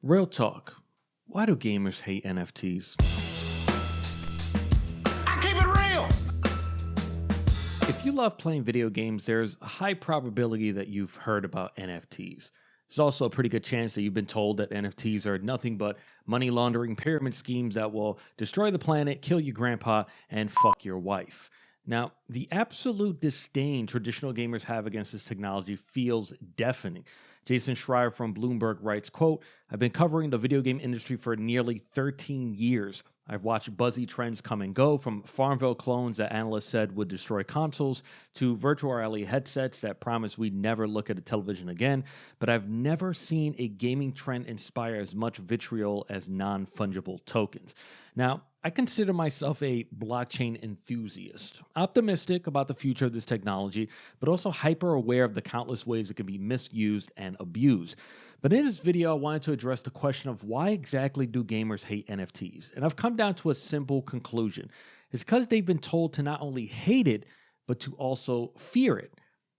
Real talk. Why do gamers hate NFTs? I keep it real. If you love playing video games, there's a high probability that you've heard about NFTs. There's also a pretty good chance that you've been told that NFTs are nothing but money laundering pyramid schemes that will destroy the planet, kill your grandpa, and fuck your wife. Now, the absolute disdain traditional gamers have against this technology feels deafening. Jason Schreier from Bloomberg writes, quote, "I've been covering the video game industry for nearly 13 years. I've watched buzzy trends come and go, from Farmville clones that analysts said would destroy consoles to virtual reality headsets that promise we'd never look at a television again, but I've never seen a gaming trend inspire as much vitriol as non-fungible tokens." Now, I consider myself a blockchain enthusiast, optimistic about the future of this technology, but also hyper aware of the countless ways it can be misused and abused. But in this video, I wanted to address the question of why exactly do gamers hate NFTs? And I've come down to a simple conclusion. It's because they've been told to not only hate it, but to also fear it.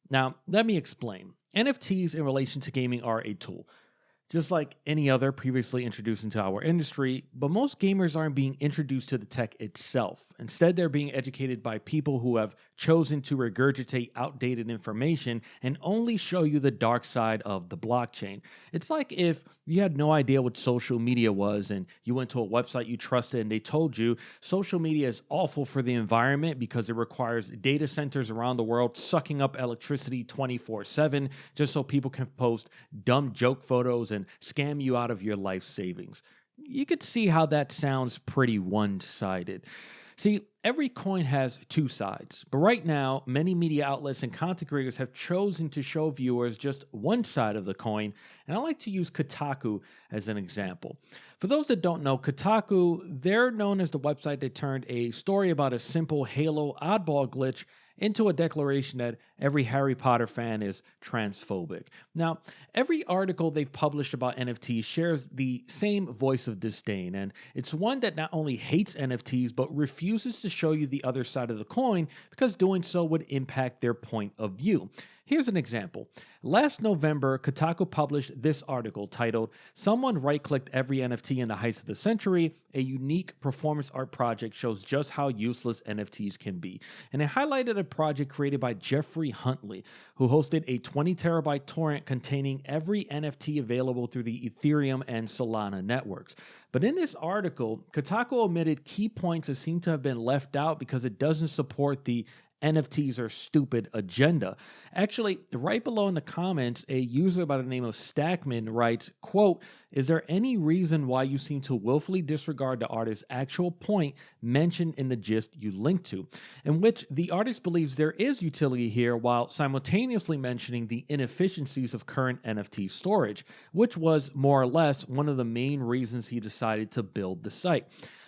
Now, let me explain. NFTs in relation to gaming are a tool, just like any other previously introduced into our industry, but most gamers aren't being introduced to the tech itself. Instead, they're being educated by people who have chosen to regurgitate outdated information and only show you the dark side of the blockchain. It's like if you had no idea what social media was and you went to a website you trusted and they told you social media is awful for the environment because it requires data centers around the world sucking up electricity 24/7 just so people can post dumb joke photos and scam you out of your life savings. You could see how that sounds pretty one-sided. See, every coin has two sides, but right now, many media outlets and content creators have chosen to show viewers just one side of the coin, and I like to use Kotaku as an example. For those that don't know, Kotaku, they're known as the website that turned a story about a simple Halo oddball glitch into a declaration that every Harry Potter fan is transphobic. Now, every article they've published about NFTs shares the same voice of disdain, and it's one that not only hates NFTs, but refuses to show you the other side of the coin because doing so would impact their point of view. Here's an example. Last November, Kotaku published this article titled, "Someone Right-Clicked Every NFT in the Heights of the Century. A unique performance art project shows just how useless NFTs can be." And it highlighted a project created by Jeffrey Huntley, who hosted a 20 terabyte torrent containing every NFT available through the Ethereum and Solana networks. But in this article, Kotaku omitted key points that seem to have been left out because it doesn't support the NFTs are stupid agenda. Actually, right below in the comments, a user by the name of Stackman writes, quote, "Is there any reason why you seem to willfully disregard the artist's actual point mentioned in the gist you linked to?" In which the artist believes there is utility here while simultaneously mentioning the inefficiencies of current NFT storage, which was more or less one of the main reasons he decided to build the site.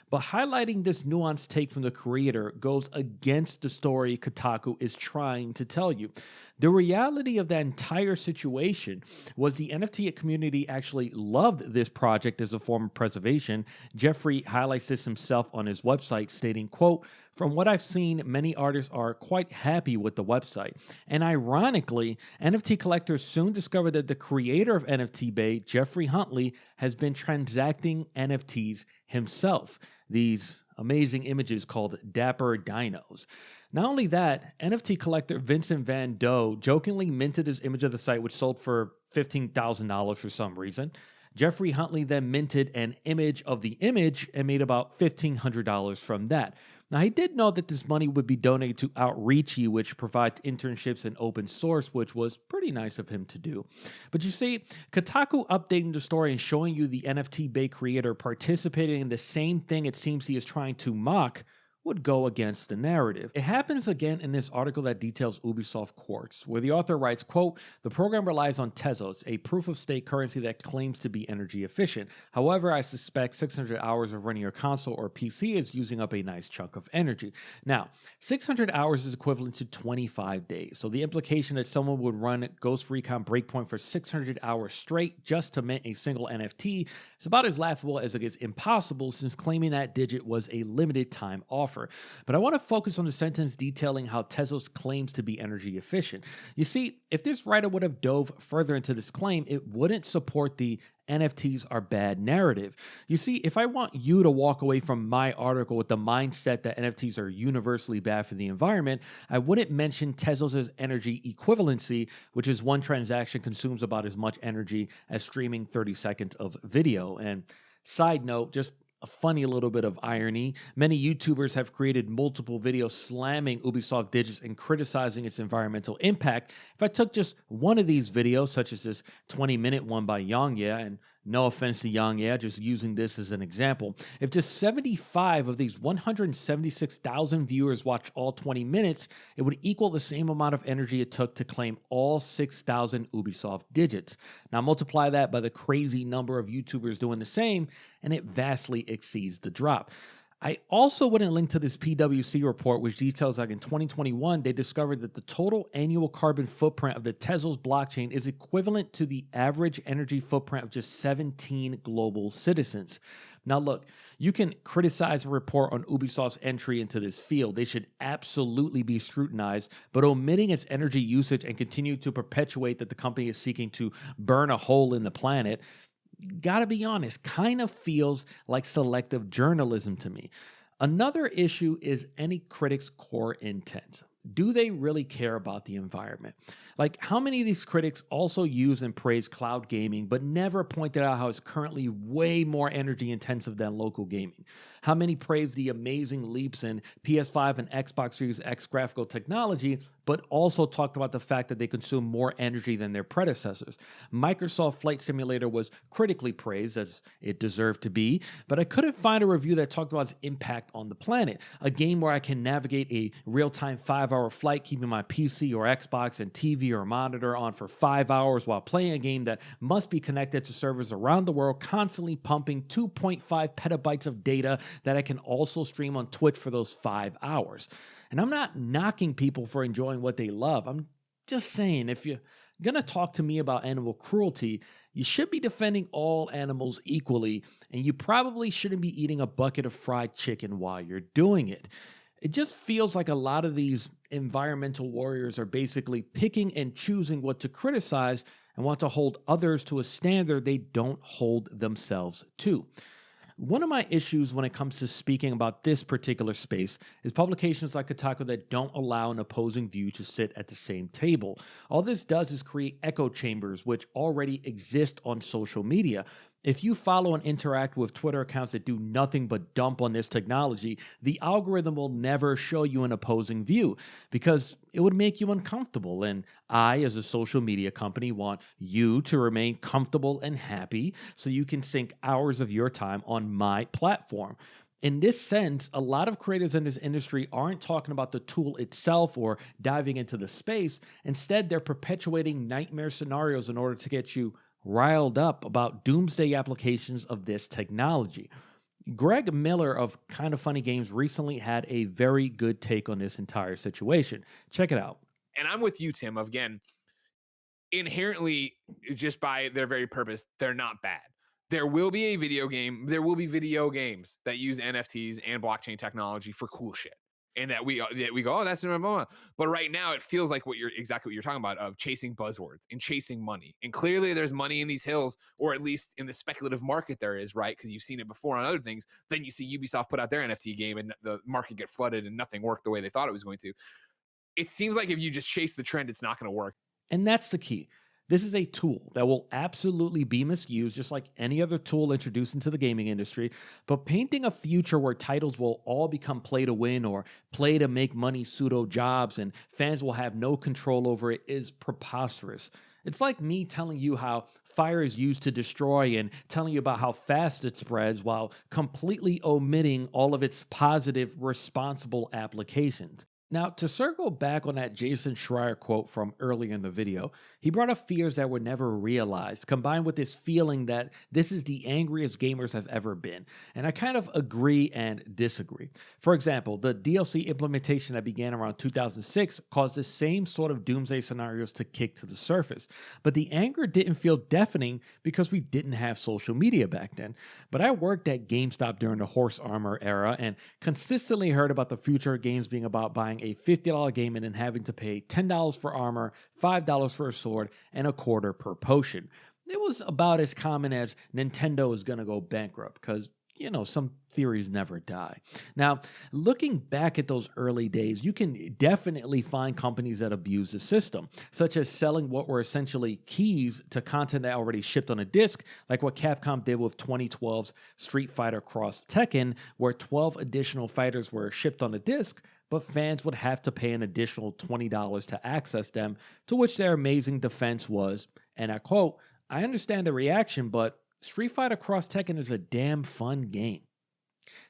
But highlighting this nuanced take from the creator goes against the story Kotaku is trying to tell you. The reality of that entire situation was the NFT community actually loved this project as a form of preservation. Jeffrey highlights this himself on his website, stating, quote, "From what I've seen, many artists are quite happy with the website." And ironically, NFT collectors soon discovered that the creator of NFT Bay, Jeffrey Huntley, has been transacting NFTs himself. These amazing images called Dapper Dinos. Not only that, NFT collector Vincent Van Doe jokingly minted his image of the site, which sold for $15,000 for some reason. Jeffrey Huntley then minted an image of the image and made about $1,500 from that. Now, he did know that this money would be donated to Outreachy, which provides internships and open source, which was pretty nice of him to do. But you see, Kotaku updating the story and showing you the NFT Bay creator participating in the same thing it seems he is trying to mock would go against the narrative. It happens again in this article that details Ubisoft Quartz, where the author writes, quote, "The program relies on Tezos, a proof-of-stake currency that claims to be energy efficient. However, I suspect 600 hours of running your console or PC is using up a nice chunk of energy." Now, 600 hours is equivalent to 25 days, so the implication that someone would run Ghost Recon Breakpoint for 600 hours straight just to mint a single NFT is about as laughable as it is impossible, since claiming that digit was a limited time offer. offer. But I want to focus on the sentence detailing how Tezos claims to be energy efficient. You see, if this writer would have dove further into this claim, it wouldn't support the NFTs are bad narrative. You see, if I want you to walk away from my article with the mindset that NFTs are universally bad for the environment, I wouldn't mention Tezos' energy equivalency, which is one transaction consumes about as much energy as streaming 30 seconds of video. And side note, just a funny little bit of irony. Many YouTubers have created multiple videos slamming Ubisoft Digits and criticizing its environmental impact. If I took just one of these videos, such as this 20-minute one by Yongye, and no offense to Yongye, just using this as an example, if just 75 of these 176,000 viewers watch all 20 minutes, it would equal the same amount of energy it took to claim all 6,000 Ubisoft Digits. Now multiply that by the crazy number of YouTubers doing the same, and it vastly exceeds the drop. I also wouldn't link to this PwC report, which details like in 2021, they discovered that the total annual carbon footprint of the Tezos blockchain is equivalent to the average energy footprint of just 17 global citizens. Now, look, you can criticize a report on Ubisoft's entry into this field. They should absolutely be scrutinized, but omitting its energy usage and continue to perpetuate that the company is seeking to burn a hole in the planet, gotta be honest, kind of feels like selective journalism to me. Another issue is any critic's core intent. Do they really care about the environment? Like, how many of these critics also use and praise cloud gaming, but never pointed out how it's currently way more energy intensive than local gaming? How many praise the amazing leaps in PS5 and Xbox Series X graphical technology, but also talked about the fact that they consume more energy than their predecessors? Microsoft Flight Simulator was critically praised, as it deserved to be, but I couldn't find a review that talked about its impact on the planet. A game where I can navigate a real-time 5-hour flight, keeping my PC or Xbox and TV or monitor on for 5 hours while playing a game that must be connected to servers around the world, constantly pumping 2.5 petabytes of data that I can also stream on Twitch for those 5 hours. And I'm not knocking people for enjoying what they love. I'm just saying, if you're going to talk to me about animal cruelty, you should be defending all animals equally, and you probably shouldn't be eating a bucket of fried chicken while you're doing it. It just feels like a lot of these environmental warriors are basically picking and choosing what to criticize and want to hold others to a standard they don't hold themselves to. One of my issues when it comes to speaking about this particular space is publications like Kotaku that don't allow an opposing view to sit at the same table. All this does is create echo chambers, which already exist on social media. If you follow and interact with Twitter accounts that do nothing but dump on this technology, the algorithm will never show you an opposing view because it would make you uncomfortable. And I, as a social media company, want you to remain comfortable and happy so you can sink hours of your time on my platform. In this sense, a lot of creators in this industry aren't talking about the tool itself or diving into the space. Instead, they're perpetuating nightmare scenarios in order to get you riled up about doomsday applications of this technology. Greg Miller of Kind of Funny Games recently had a very good take on this entire situation. Check it out. And I'm with you, Tim. Again, inherently, just by their very purpose, they're not bad. There will be a video game. There will be video games that use NFTs and blockchain technology for cool shit. And that we go, oh, that's blah. But right now it feels like exactly what you're talking about, of chasing buzzwords and chasing money. And clearly there's money in these hills, or at least in the speculative market there is, right? Because you've seen it before on other things. Then you see Ubisoft put out their NFT game and the market get flooded and nothing worked the way they thought it was going to. It seems like if you just chase the trend, it's not going to work. And that's the key. This is a tool that will absolutely be misused, just like any other tool introduced into the gaming industry. But painting a future where titles will all become play to win or play to make money pseudo jobs and fans will have no control over it is preposterous. It's like me telling you how fire is used to destroy and telling you about how fast it spreads while completely omitting all of its positive, responsible applications. Now, to circle back on that Jason Schreier quote from earlier in the video, he brought up fears that were never realized, combined with this feeling that this is the angriest gamers have ever been. And I kind of agree and disagree. For example, the DLC implementation that began around 2006 caused the same sort of doomsday scenarios to kick to the surface. But the anger didn't feel deafening because we didn't have social media back then. But I worked at GameStop during the horse armor era and consistently heard about the future of games being about buying a $50 game and then having to pay $10 for armor, $5 for a sword, and a quarter per potion. It was about as common as Nintendo is going to go bankrupt because, some theories never die. Now, looking back at those early days, you can definitely find companies that abuse the system, such as selling what were essentially keys to content that already shipped on a disc, like what Capcom did with 2012's Street Fighter Cross Tekken, where 12 additional fighters were shipped on a disc, but fans would have to pay an additional $20 to access them, to which their amazing defense was, and I quote, "I understand the reaction, but Street Fighter Cross Tekken is a damn fun game."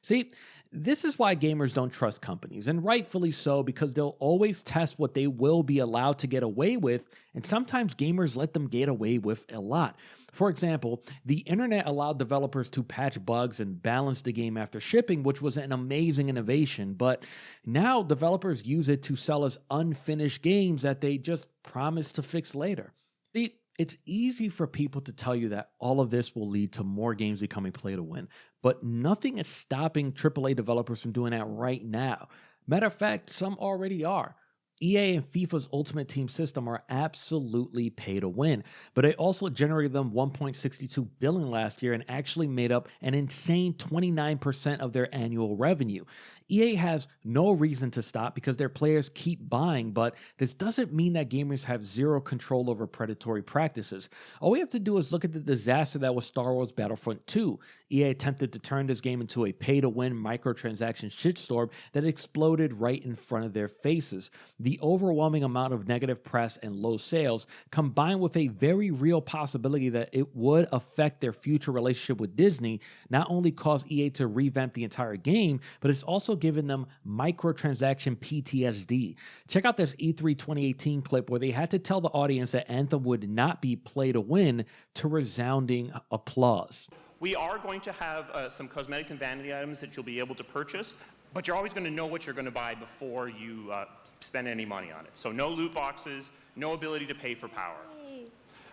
See, this is why gamers don't trust companies, and rightfully so, because they'll always test what they will be allowed to get away with, and sometimes gamers let them get away with a lot. For example, the internet allowed developers to patch bugs and balance the game after shipping, which was an amazing innovation, but now developers use it to sell us unfinished games that they just promise to fix later. See, it's easy for people to tell you that all of this will lead to more games becoming play to win, but nothing is stopping AAA developers from doing that right now. Matter of fact, some already are. EA and FIFA's Ultimate Team system are absolutely pay to win, but it also generated them $1.62 billion last year and actually made up an insane 29% of their annual revenue. EA has no reason to stop because their players keep buying, but this doesn't mean that gamers have zero control over predatory practices. All we have to do is look at the disaster that was Star Wars Battlefront 2. EA attempted to turn this game into a pay-to-win microtransaction shitstorm that exploded right in front of their faces. The overwhelming amount of negative press and low sales, combined with a very real possibility that it would affect their future relationship with Disney, not only caused EA to revamp the entire game, but it's also given them microtransaction PTSD. Check out this E3 2018 clip where they had to tell the audience that Anthem would not be play to win, to resounding applause. We are going to have some cosmetics and vanity items that you'll be able to purchase, but you're always going to know what you're going to buy before you spend any money on it. So no loot boxes, no ability to pay for power.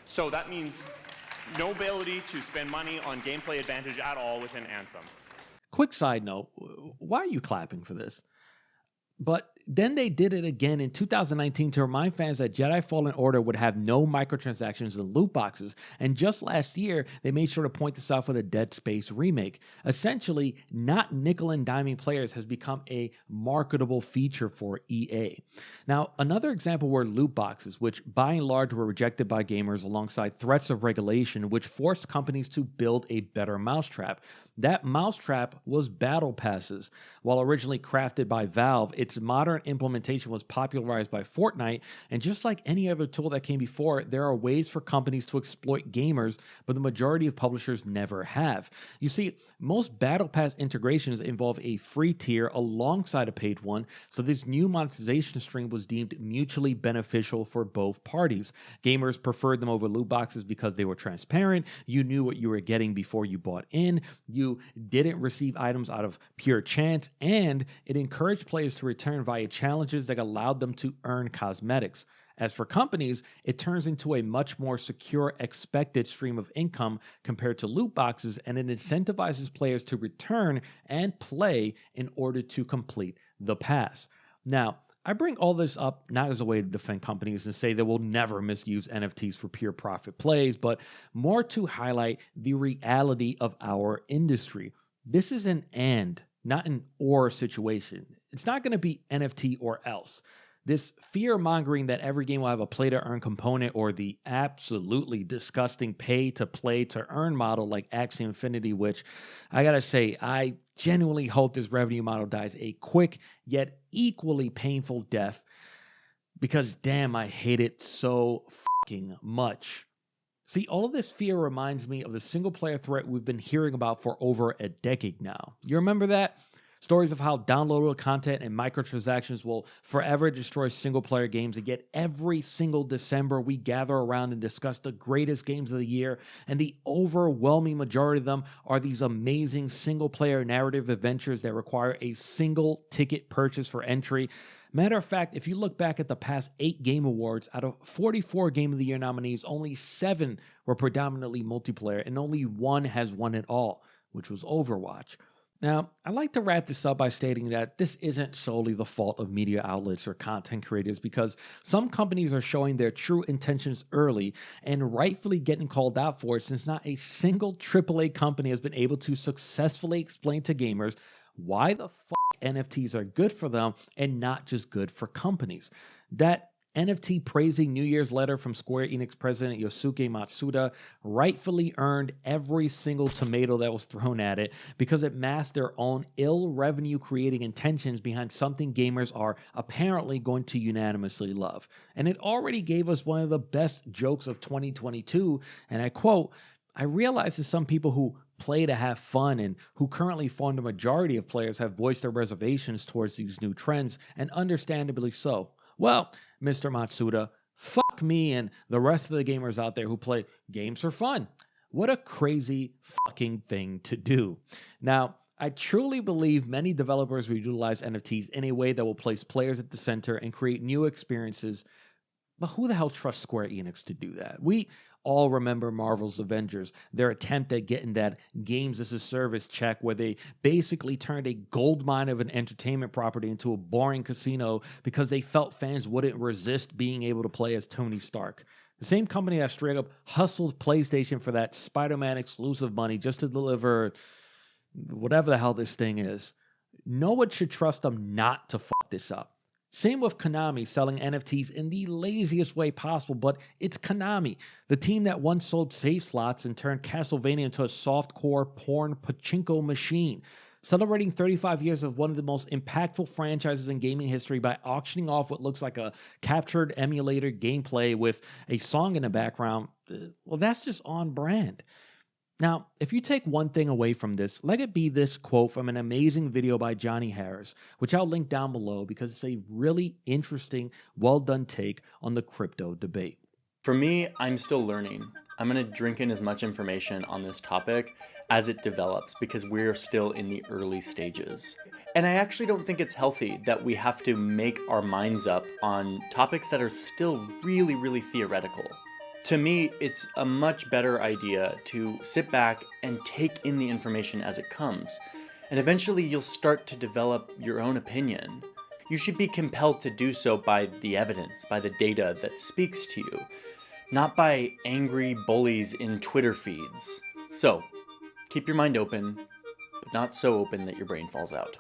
So that means no ability to spend money on gameplay advantage at all within Anthem. Quick side note, why are you clapping for this? But then they did it again in 2019 to remind fans that Jedi Fallen Order would have no microtransactions and loot boxes. And just last year, they made sure to point this out for the Dead Space remake. Essentially, not nickel and diming players has become a marketable feature for EA. Now, another example were loot boxes, which by and large were rejected by gamers alongside threats of regulation, which forced companies to build a better mousetrap. That mousetrap was battle passes. While originally crafted by Valve, its modern implementation was popularized by Fortnite, and just like any other tool that came before it, there are ways for companies to exploit gamers, but the majority of publishers never have. You see, most battle pass integrations involve a free tier alongside a paid one, so this new monetization stream was deemed mutually beneficial for both parties. Gamers preferred them over loot boxes because they were transparent, you knew what you were getting before you bought in, you didn't receive items out of pure chance, and it encouraged players to return via challenges that allowed them to earn cosmetics. As for companies, it turns into a much more secure expected stream of income compared to loot boxes, and it incentivizes players to return and play in order to complete the pass. Now, I bring all this up not as a way to defend companies and say they will never misuse NFTs for pure profit plays, but more to highlight the reality of our industry. This is an and, not an or situation. It's not going to be NFT or else. This fear-mongering that every game will have a play-to-earn component, or the absolutely disgusting pay-to-play-to-earn model like Axie Infinity, which I gotta say, I genuinely hope this revenue model dies a quick yet equally painful death, because damn, I hate it so fucking much. See, all of this fear reminds me of the single-player threat we've been hearing about for over a decade now. You remember that? Stories of how downloadable content and microtransactions will forever destroy single-player games. And yet every single December, we gather around and discuss the greatest games of the year, and the overwhelming majority of them are these amazing single-player narrative adventures that require a single ticket purchase for entry. Matter of fact, if you look back at the past 8 Game Awards, out of 44 Game of the Year nominees, only 7 were predominantly multiplayer, and only 1 has won it all, which was Overwatch. Now, I'd like to wrap this up by stating that this isn't solely the fault of media outlets or content creators, because some companies are showing their true intentions early and rightfully getting called out for it, since not a single AAA company has been able to successfully explain to gamers why the NFTs are good for them and not just good for companies. That NFT praising New Year's letter from Square Enix president Yosuke Matsuda rightfully earned every single tomato that was thrown at it, because it masked their own ill revenue creating intentions behind something gamers are apparently going to unanimously love. And it already gave us one of the best jokes of 2022, and I quote, "I realize that some people who play to have fun and who currently form the majority of players have voiced their reservations towards these new trends, and understandably so. Well, Mr. Matsuda, fuck me and the rest of the gamers out there who play games for fun." What a crazy fucking thing to do. Now, I truly believe many developers will utilize NFTs in a way that will place players at the center and create new experiences, but who the hell trusts Square Enix to do that? We all remember Marvel's Avengers, their attempt at getting that games as a service check, where they basically turned a goldmine of an entertainment property into a boring casino because they felt fans wouldn't resist being able to play as Tony Stark. The same company that straight up hustled PlayStation for that Spider-Man exclusive money just to deliver whatever the hell this thing is. No one should trust them not to fuck this up. Same with Konami selling NFTs in the laziest way possible, but it's Konami, the team that once sold save slots and turned Castlevania into a softcore porn pachinko machine, celebrating 35 years of one of the most impactful franchises in gaming history by auctioning off what looks like a captured emulator gameplay with a song in the background. Well, that's just on brand. Now, if you take one thing away from this, let it be this quote from an amazing video by Johnny Harris, which I'll link down below because it's a really interesting, well-done take on the crypto debate. For me, I'm still learning. I'm going to drink in as much information on this topic as it develops, because we're still in the early stages. And I actually don't think it's healthy that we have to make our minds up on topics that are still really, really theoretical. To me, it's a much better idea to sit back and take in the information as it comes. And eventually you'll start to develop your own opinion. You should be compelled to do so by the evidence, by the data that speaks to you, not by angry bullies in Twitter feeds. So, keep your mind open, but not so open that your brain falls out.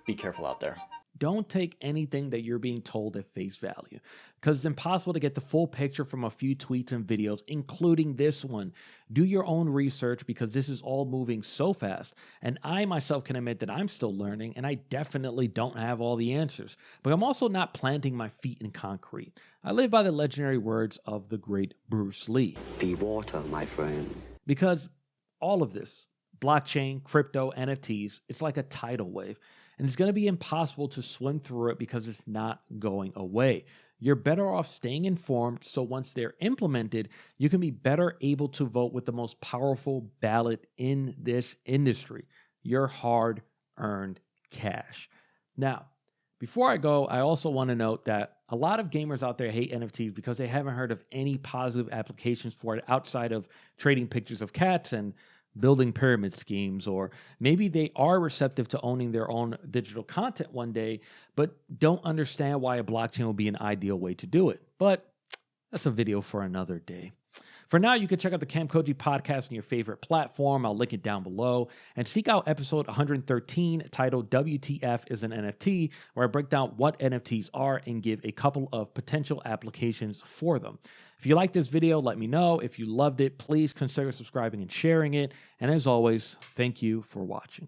Be careful out there. Don't take anything that you're being told at face value, because it's impossible to get the full picture from a few tweets and videos, including this one. Do your own research, because this is all moving so fast, and I myself can admit that I'm still learning, and I definitely don't have all the answers, but I'm also not planting my feet in concrete. I live by the legendary words of the great Bruce Lee. Be water, my friend. Because all of this, blockchain, crypto, NFTs, it's like a tidal wave. And it's going to be impossible to swim through it because it's not going away. You're better off staying informed, so once they're implemented, you can be better able to vote with the most powerful ballot in this industry, your hard-earned cash. Now, before I go, I also want to note that a lot of gamers out there hate NFTs because they haven't heard of any positive applications for it outside of trading pictures of cats and building pyramid schemes, or maybe they are receptive to owning their own digital content one day, but don't understand why a blockchain will be an ideal way to do it. But that's a video for another day. For now, you can check out the Camcoji podcast on your favorite platform. I'll link it down below. And seek out episode 113 titled WTF is an NFT, where I break down what NFTs are and give a couple of potential applications for them. If you like this video, let me know. If you loved it, please consider subscribing and sharing it. And as always, thank you for watching.